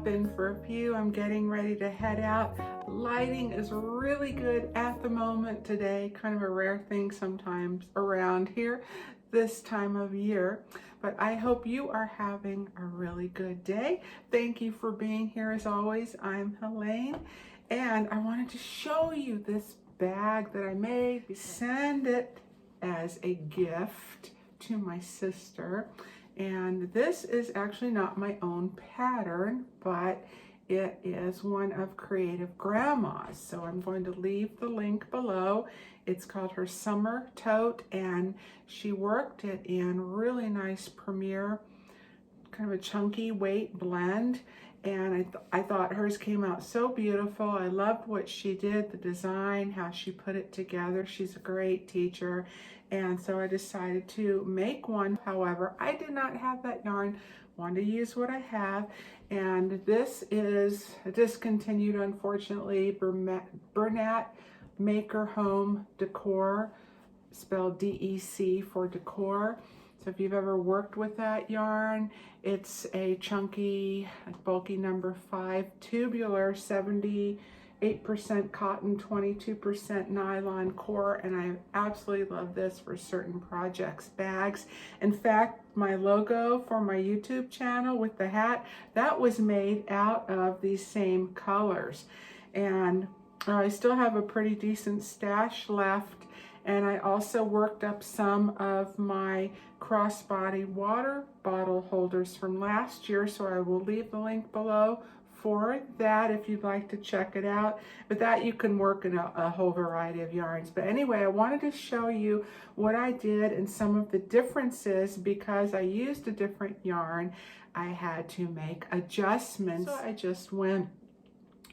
in for a few. I'm getting ready to head out. Lighting is really good at the moment today, kind of a rare thing sometimes around here this time of year. But I hope you are having a really good day. Thank you for being here as always. I'm Helene, and I wanted to show you this bag that I made. Send it as a gift to my sister. And this is actually not my own pattern, but it is one of Creative Grandma's. So I'm going to leave the link below. It's called her Summer Tote, and she worked it in really nice Premier, kind of a chunky weight blend. And I thought hers came out so beautiful. I loved what she did, the design, how she put it together. She's a great teacher. And so I decided to make one. However, I did not have that yarn. Wanted to use what I have. And this is discontinued, unfortunately, Bernat Maker Home Decor, spelled D-E-C for decor. So if you've ever worked with that yarn, it's a chunky, bulky number 5 tubular, 78% cotton, 22% nylon core, and I absolutely love this for certain projects, bags. In fact, my logo for my YouTube channel with the hat, that was made out of these same colors. And I still have a pretty decent stash left. And I also worked up some of my crossbody water bottle holders from last year, so I will leave the link below for that if you'd like to check it out. But that you can work in a whole variety of yarns. But anyway, I wanted to show you what I did and some of the differences. Because I used a different yarn, I had to make adjustments. So I just went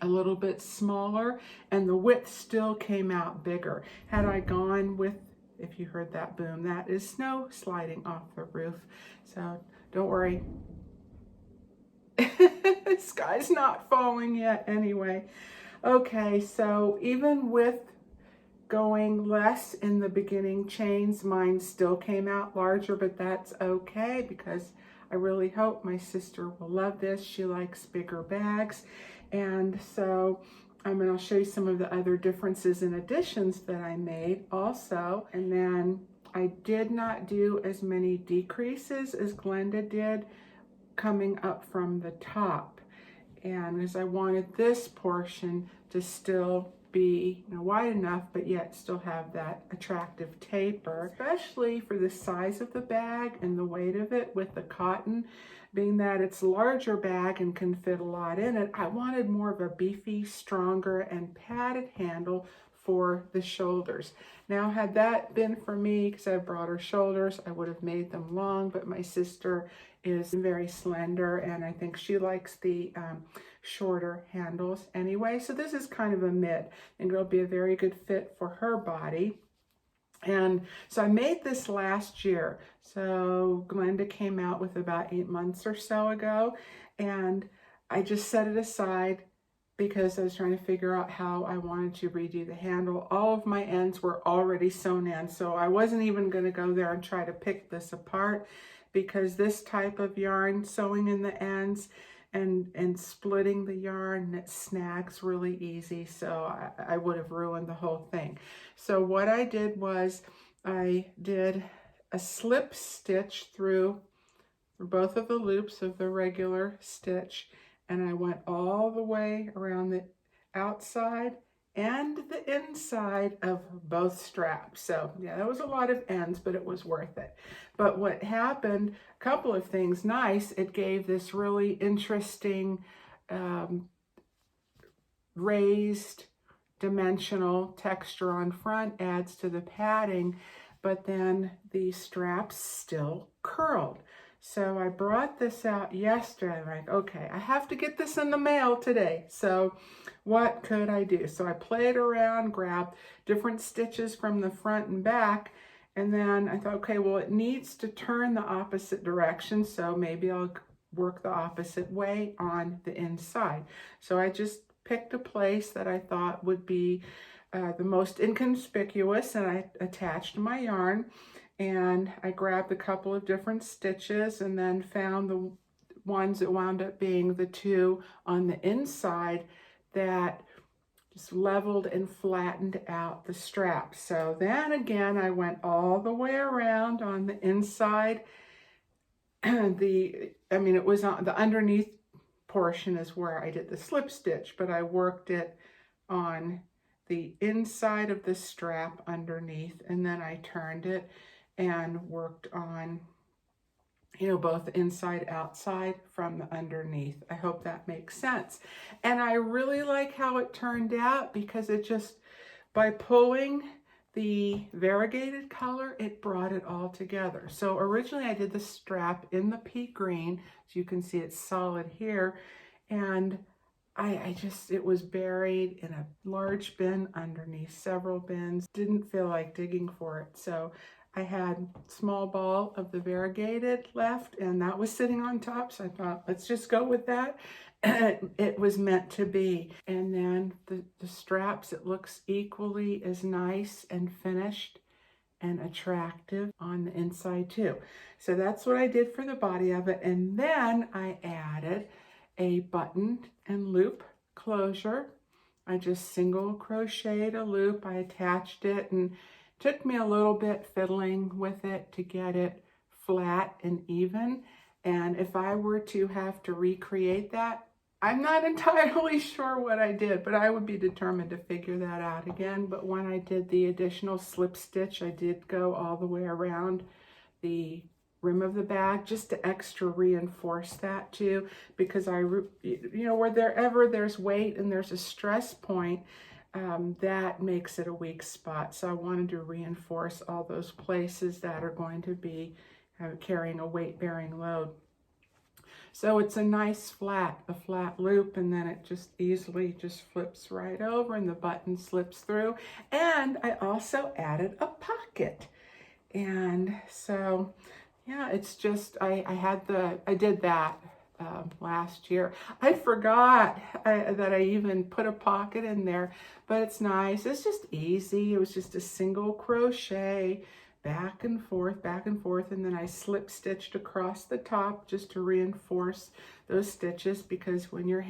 a little bit smaller, and the width still came out bigger. Had I gone with, if you heard that boom, that is snow sliding off the roof. So don't worry. The sky's not falling yet anyway. Okay, so even with going less in the beginning chains, mine still came out larger, but that's okay because I really hope my sister will love this. She likes bigger bags. And so I'll show you some of the other differences and additions that I made also. And then I did not do as many decreases as Glenda did coming up from the top. And as I wanted this portion to still be wide enough, but yet still have that attractive taper, especially for the size of the bag and the weight of it with the cotton, being that it's a larger bag and can fit a lot in it. I wanted more of a beefy, stronger, and padded handle for the shoulders. Now, had that been for me, because I have broader shoulders, I would have made them long, but my sister is very slender, and I think she likes the shorter handles anyway. So this is kind of a mid, and it'll be a very good fit for her body. And so I made this last year. So Glenda came out with about 8 months or so ago, and I just set it aside because I was trying to figure out how I wanted to redo the handle. All of my ends were already sewn in, so I wasn't even going to go there and try to pick this apart, because this type of yarn, sewing in the ends and splitting the yarn, it snags really easy, so I would have ruined the whole thing. So what I did was I did a slip stitch through both of the loops of the regular stitch, and I went all the way around the outside and the inside of both straps. So yeah, that was a lot of ends, but it was worth it. But what happened, a couple of things nice, it gave this really interesting raised dimensional texture on front, adds to the padding, but then the straps still curled. So I brought this out yesterday. I'm like, okay, I have to get this in the mail today. So what could I do? So I played around, grabbed different stitches from the front and back, and then I thought, okay, well, it needs to turn the opposite direction, so maybe I'll work the opposite way on the inside. So I just picked a place that I thought would be the most inconspicuous, and I attached my yarn. And I grabbed a couple of different stitches and then found ones that wound up being the two on the inside that just leveled and flattened out the strap. So then again, I went all the way around on the inside. It was on the underneath portion is where I did the slip stitch, but I worked it on the inside of the strap underneath, and then I turned it and worked on, both inside, outside from the underneath. I hope that makes sense. And I really like how it turned out because it just, by pulling the variegated color, it brought it all together. So originally I did the strap in the pea green. As you can see, it's solid here. And it was buried in a large bin underneath several bins. Didn't feel like digging for it. So I had a small ball of the variegated left, and that was sitting on top. So I thought, let's just go with that. It was meant to be. And then the straps, it looks equally as nice and finished and attractive on the inside too. So that's what I did for the body of it. And then I added a button and loop closure. I just single crocheted a loop. I attached it, and it took me a little bit fiddling with it to get it flat and even. And if I were to have to recreate that, I'm not entirely sure what I did, but I would be determined to figure that out again. But when I did the additional slip stitch, I did go all the way around the rim of the bag just to extra reinforce that too, because wherever there's weight and there's a stress point, that makes it a weak spot. So I wanted to reinforce all those places that are going to be carrying a weight-bearing load. So it's a nice flat loop, and then it just easily just flips right over and the button slips through. And I also added a pocket. And so, yeah, it's just, I did that last year. I forgot that I even put a pocket in there, but it's nice. It's just easy. It was just a single crochet, back and forth, and then I slip stitched across the top just to reinforce those stitches, because when your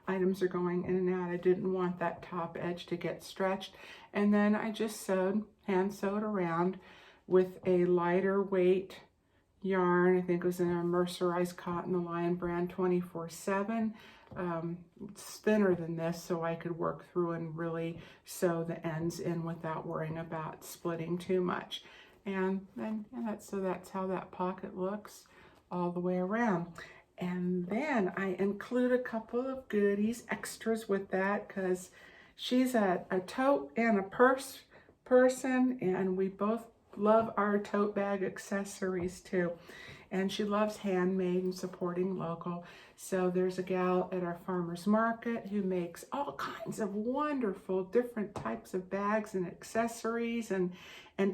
items are going in and out, I didn't want that top edge to get stretched. And then I just hand sewed around with a lighter weight yarn. I think it was in a mercerized cotton, the Lion Brand 24/7. It's thinner than this, so I could work through and really sew the ends in without worrying about splitting too much. And then that's how that pocket looks all the way around. And then I include a couple of goodies, extras with that, because she's a tote and a purse person, and we both love our tote bag accessories too. And she loves handmade and supporting local. So there's a gal at our farmer's market who makes all kinds of wonderful different types of bags and accessories and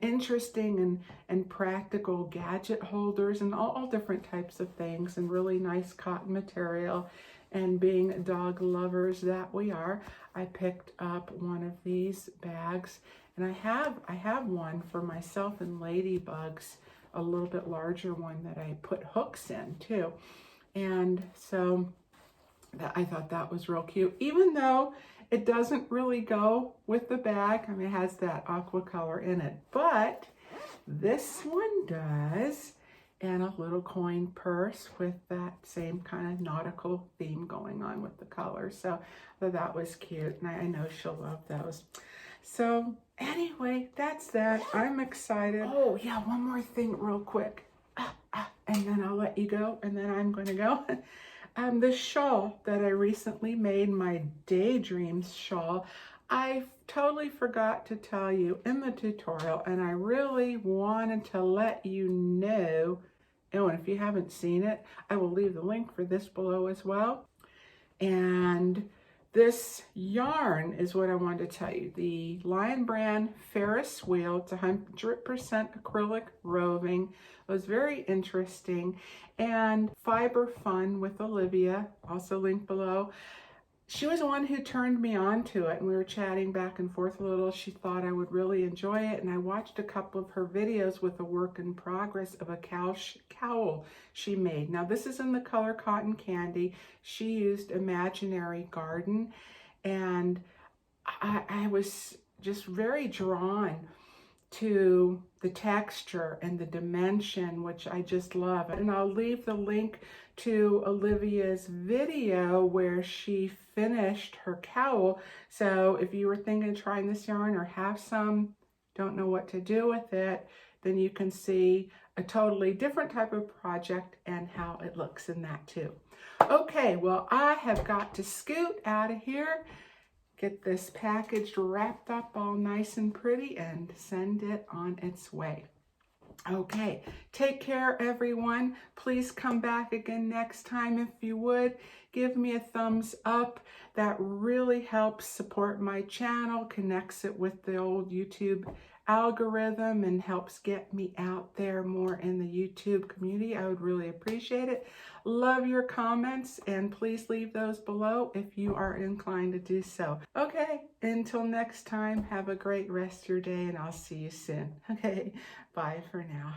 interesting and practical gadget holders and all different types of things, and really nice cotton material. And being dog lovers that we are, I picked up one of these bags, and I have one for myself and Ladybugs, a little bit larger one that I put hooks in too. And so I thought that was real cute, even though it doesn't really go with the bag. I mean, it has that aqua color in it, but this one does. And a little coin purse with that same kind of nautical theme going on with the colors. So that was cute, and I know she'll love those. So anyway, that's that. I'm excited. Oh yeah, one more thing real quick. And then I'll let you go, and then I'm going to go. The shawl that I recently made, my Daydreams shawl, I totally forgot to tell you in the tutorial, and I really wanted to let you know. Oh, and if you haven't seen it, I will leave the link for this below as well. And this yarn is what I wanted to tell you. The Lion Brand Ferris Wheel. It's 100% acrylic roving. It was very interesting. And FiberFun WithOlivia, also linked below. she was the one who turned me on to it, and we were chatting back and forth a little. She thought I would really enjoy it, and I watched a couple of her videos with a work in progress of a cowl she made. Now this is in the color Cotton Candy. She used Imaginary Garden, and I was just very drawn to the texture and the dimension, which I just love. And I'll leave the link to Olivia's video where she finished her cowl. So if you were thinking of trying this yarn or have some, don't know what to do with it, then you can see a totally different type of project and how it looks in that too. Okay, well, I have got to scoot out of here, get this packaged, wrapped up all nice and pretty, and send it on its way. Okay, take care, everyone. Please come back again next time if you would. Give me a thumbs up. That really helps support my channel, connects it with the old YouTube algorithm, and helps get me out there more in the YouTube community. I would really appreciate it. Love your comments, and please leave those below if you are inclined to do so. Okay, until next time, have a great rest of your day, and I'll see you soon. Okay, bye for now.